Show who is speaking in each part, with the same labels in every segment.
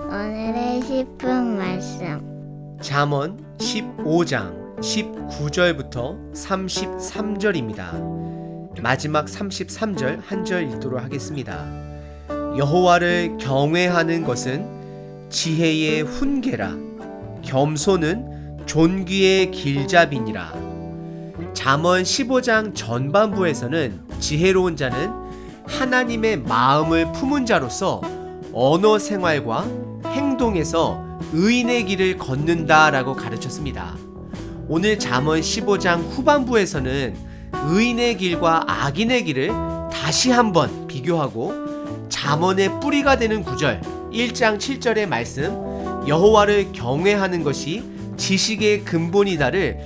Speaker 1: 오늘의 10분 말씀.
Speaker 2: 잠언 15장 19절부터 33절입니다. 마지막 33절 한 절 읽도록 하겠습니다. 여호와를 경외하는 것은 지혜의 훈계라. 겸손은 존귀의 길잡이니라. 잠언 15장 전반부에서는 지혜로운 자는 하나님의 마음을 품은 자로서 언어 생활과 행동에서 의인의 길을 걷는다라고 가르쳤습니다. 오늘 잠언 15장 후반부에서는 의인의 길과 악인의 길을 다시 한번 비교하고 잠언의 뿌리가 되는 구절 1장 7절의 말씀 여호와를 경외하는 것이 지식의 근본이다를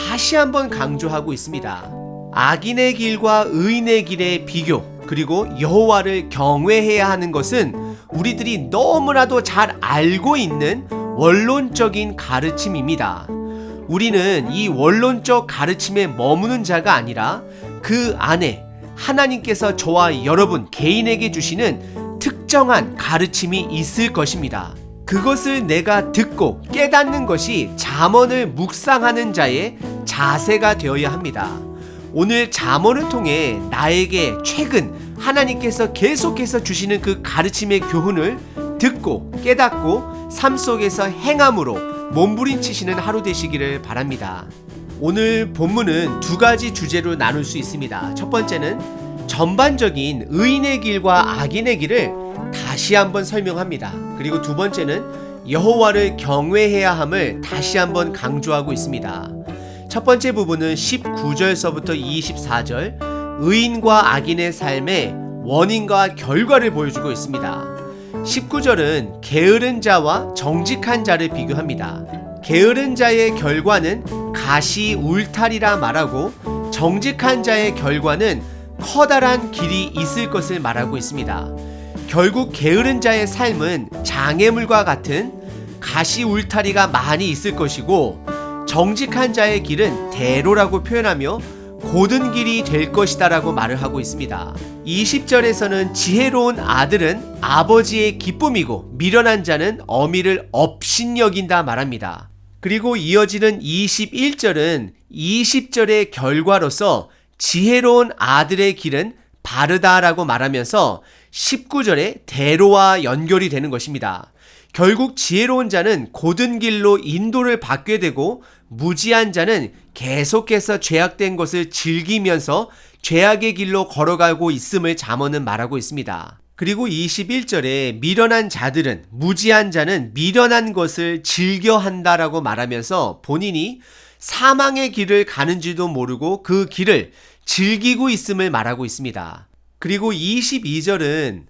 Speaker 2: 다시 한번 강조하고 있습니다. 악인의 길과 의인의 길의 비교 그리고 여호와를 경외해야 하는 것은 우리들이 너무나도 잘 알고 있는 원론적인 가르침입니다. 우리는 이 원론적 가르침에 머무는 자가 아니라 그 안에 하나님께서 저와 여러분 개인에게 주시는 특정한 가르침이 있을 것입니다. 그것을 내가 듣고 깨닫는 것이 잠언을 묵상하는 자의 자세가 되어야 합니다. 오늘 잠언을 통해 나에게 최근 하나님께서 계속해서 주시는 그 가르침의 교훈을 듣고 깨닫고 삶 속에서 행함으로 몸부림치시는 하루 되시기를 바랍니다. 오늘 본문은 두 가지 주제로 나눌 수 있습니다. 첫 번째는 전반적인 의인의 길과 악인의 길을 다시 한번 설명합니다. 그리고 두 번째는 여호와를 경외해야 함을 다시 한번 강조하고 있습니다. 첫 번째 부분은 19절서부터 24절 의인과 악인의 삶의 원인과 결과를 보여주고 있습니다. 19절은 게으른 자와 정직한 자를 비교합니다. 게으른 자의 결과는 가시 울타리라 말하고 정직한 자의 결과는 커다란 길이 있을 것을 말하고 있습니다. 결국 게으른 자의 삶은 장애물과 같은 가시 울타리가 많이 있을 것이고 정직한 자의 길은 대로라고 표현하며 곧은 길이 될 것이다 라고 말을 하고 있습니다. 20절에서는 지혜로운 아들은 아버지의 기쁨이고 미련한 자는 어미를 업신여긴다 말합니다. 그리고 이어지는 21절은 20절의 결과로서 지혜로운 아들의 길은 바르다라고 말하면서 19절에 대로와 연결이 되는 것입니다. 결국 지혜로운 자는 곧은 길로 인도를 받게 되고 무지한 자는 계속해서 죄악된 것을 즐기면서 죄악의 길로 걸어가고 있음을 잠언은 말하고 있습니다. 그리고 21절에 미련한 자들은 무지한 자는 미련한 것을 즐겨한다라고 말하면서 본인이 사망의 길을 가는지도 모르고 그 길을 즐기고 있음을 말하고 있습니다. 그리고 22절은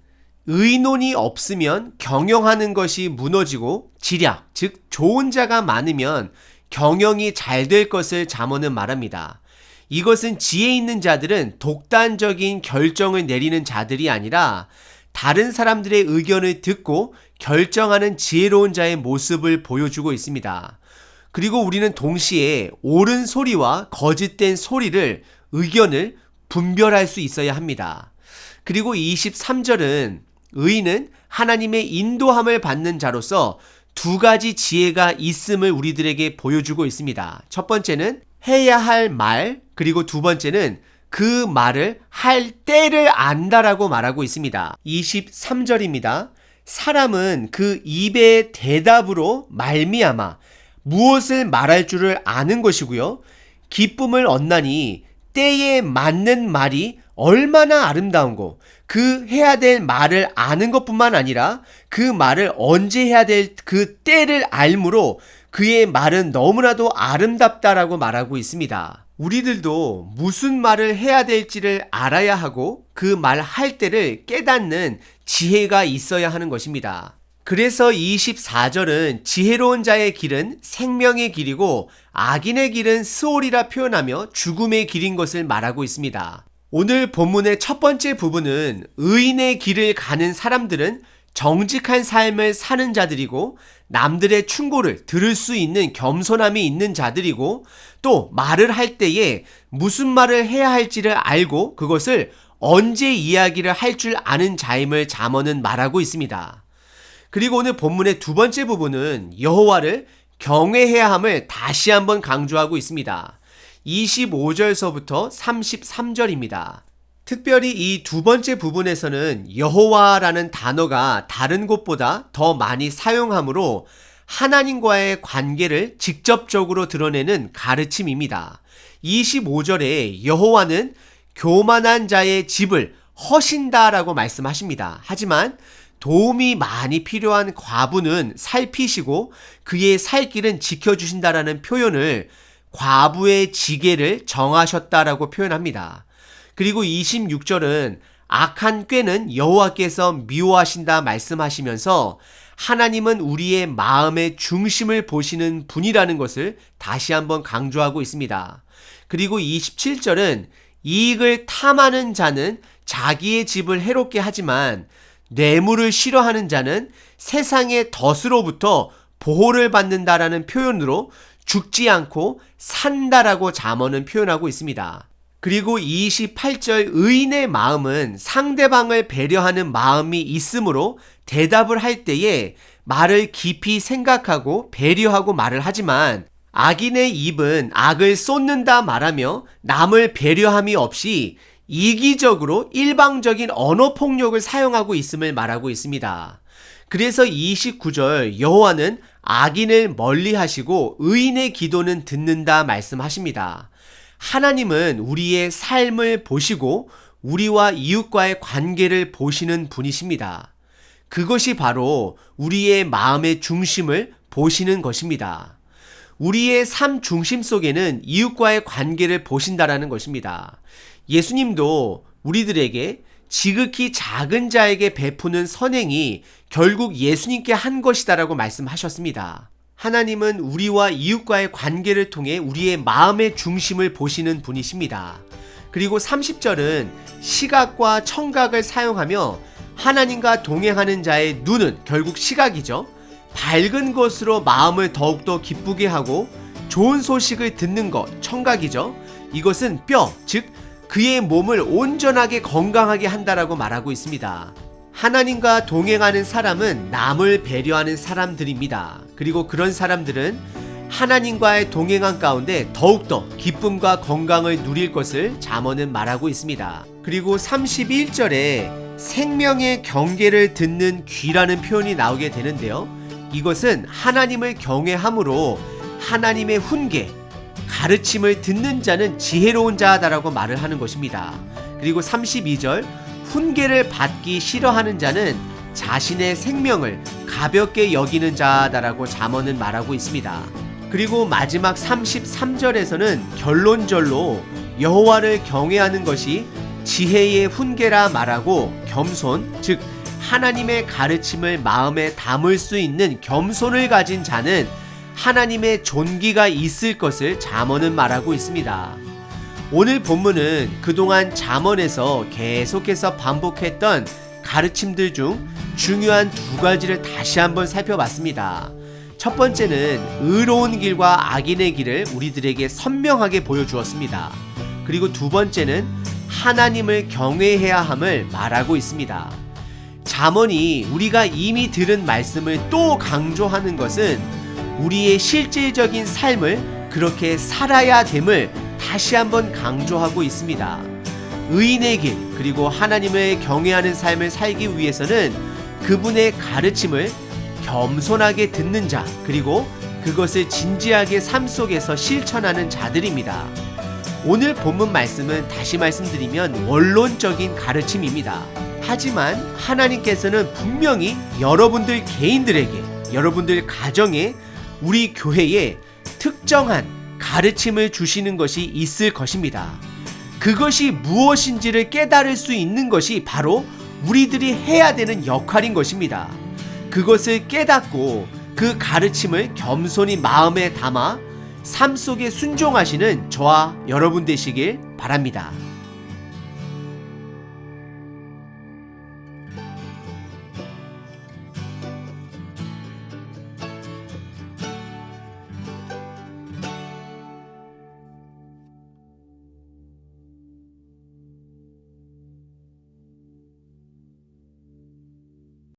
Speaker 2: 의논이 없으면 경영하는 것이 무너지고 지략, 즉 좋은 자가 많으면 경영이 잘 될 것을 잠언은 말합니다. 이것은 지혜 있는 자들은 독단적인 결정을 내리는 자들이 아니라 다른 사람들의 의견을 듣고 결정하는 지혜로운 자의 모습을 보여주고 있습니다. 그리고 우리는 동시에 옳은 소리와 거짓된 소리를 의견을 분별할 수 있어야 합니다. 그리고 23절은 의인은 하나님의 인도함을 받는 자로서 두 가지 지혜가 있음을 우리들에게 보여주고 있습니다. 첫 번째는 해야 할 말, 그리고 두 번째는 그 말을 할 때를 안다라고 말하고 있습니다. 23절입니다. 사람은 그 입의 대답으로 말미암아 무엇을 말할 줄을 아는 것이고요. 기쁨을 얻나니 때에 맞는 말이 얼마나 아름다운고 그 해야 될 말을 아는 것뿐만 아니라 그 말을 언제 해야 될 그 때를 알므로 그의 말은 너무나도 아름답다라고 말하고 있습니다. 우리들도 무슨 말을 해야 될지를 알아야 하고 그 말 할 때를 깨닫는 지혜가 있어야 하는 것입니다. 그래서 24절은 지혜로운 자의 길은 생명의 길이고 악인의 길은 스올이라 표현하며 죽음의 길인 것을 말하고 있습니다. 오늘 본문의 첫 번째 부분은 의인의 길을 가는 사람들은 정직한 삶을 사는 자들이고 남들의 충고를 들을 수 있는 겸손함이 있는 자들이고 또 말을 할 때에 무슨 말을 해야 할지를 알고 그것을 언제 이야기를 할 줄 아는 자임을 잠언은 말하고 있습니다. 그리고 오늘 본문의 두 번째 부분은 여호와를 경외해야 함을 다시 한번 강조하고 있습니다. 25절서부터 33절입니다. 특별히 이 두 번째 부분에서는 여호와라는 단어가 다른 곳보다 더 많이 사용하므로 하나님과의 관계를 직접적으로 드러내는 가르침입니다. 25절에 여호와는 교만한 자의 집을 허신다라고 말씀하십니다. 하지만 도움이 많이 필요한 과부는 살피시고 그의 살 길은 지켜주신다라는 표현을 과부의 지게를 정하셨다라고 표현합니다. 그리고 26절은 악한 꾀는 여호와께서 미워하신다 말씀하시면서 하나님은 우리의 마음의 중심을 보시는 분이라는 것을 다시 한번 강조하고 있습니다. 그리고 27절은 이익을 탐하는 자는 자기의 집을 해롭게 하지만 뇌물을 싫어하는 자는 세상의 덫으로부터 보호를 받는다라는 표현으로 죽지 않고 산다라고 잠언은 표현하고 있습니다. 그리고 28절 의인의 마음은 상대방을 배려하는 마음이 있으므로 대답을 할 때에 말을 깊이 생각하고 배려하고 말을 하지만 악인의 입은 악을 쏟는다 말하며 남을 배려함이 없이 이기적으로 일방적인 언어폭력을 사용하고 있음을 말하고 있습니다. 그래서 29절 여호와는 악인을 멀리하시고 의인의 기도는 듣는다 말씀하십니다. 하나님은 우리의 삶을 보시고 우리와 이웃과의 관계를 보시는 분이십니다. 그것이 바로 우리의 마음의 중심을 보시는 것입니다. 우리의 삶 중심 속에는 이웃과의 관계를 보신다라는 것입니다. 예수님도 우리들에게 지극히 작은 자에게 베푸는 선행이 결국 예수님께 한 것이다라고 말씀하셨습니다. 하나님은 우리와 이웃과의 관계를 통해 우리의 마음의 중심을 보시는 분이십니다. 그리고 30절은 시각과 청각을 사용하며 하나님과 동행하는 자의 눈은 결국 시각이죠. 밝은 것으로 마음을 더욱더 기쁘게 하고 좋은 소식을 듣는 것, 청각이죠. 이것은 뼈, 즉 그의 몸을 온전하게 건강하게 한다라고 말하고 있습니다. 하나님과 동행하는 사람은 남을 배려하는 사람들입니다. 그리고 그런 사람들은 하나님과의 동행한 가운데 더욱더 기쁨과 건강을 누릴 것을 잠언은 말하고 있습니다. 그리고 31절에 생명의 경계를 듣는 귀라는 표현이 나오게 되는데요. 이것은 하나님을 경외함으로 하나님의 훈계, 가르침을 듣는 자는 지혜로운 자다라고 말을 하는 것입니다. 그리고 32절 훈계를 받기 싫어하는 자는 자신의 생명을 가볍게 여기는 자다라고 잠언은 말하고 있습니다. 그리고 마지막 33절에서는 결론절로 여호와를 경외하는 것이 지혜의 훈계라 말하고 겸손, 즉 하나님의 가르침을 마음에 담을 수 있는 겸손을 가진 자는 하나님의 존귀가 있을 것을 잠언은 말하고 있습니다. 오늘 본문은 그동안 잠언에서 계속해서 반복했던 가르침들 중 중요한 두 가지를 다시 한번 살펴봤습니다. 첫 번째는 의로운 길과 악인의 길을 우리들에게 선명하게 보여주었습니다. 그리고 두 번째는 하나님을 경외해야 함을 말하고 있습니다. 잠언이 우리가 이미 들은 말씀을 또 강조하는 것은 우리의 실질적인 삶을 그렇게 살아야 됨을 다시 한번 강조하고 있습니다. 의인의 길 그리고 하나님을 경외하는 삶을 살기 위해서는 그분의 가르침을 겸손하게 듣는 자 그리고 그것을 진지하게 삶 속에서 실천하는 자들입니다. 오늘 본문 말씀은 다시 말씀드리면 원론적인 가르침입니다. 하지만 하나님께서는 분명히 여러분들 개인들에게, 여러분들 가정에, 우리 교회에 특정한 가르침을 주시는 것이 있을 것입니다. 그것이 무엇인지를 깨달을 수 있는 것이 바로 우리들이 해야 되는 역할인 것입니다. 그것을 깨닫고 그 가르침을 겸손히 마음에 담아 삶 속에 순종하시는 저와 여러분 되시길 바랍니다.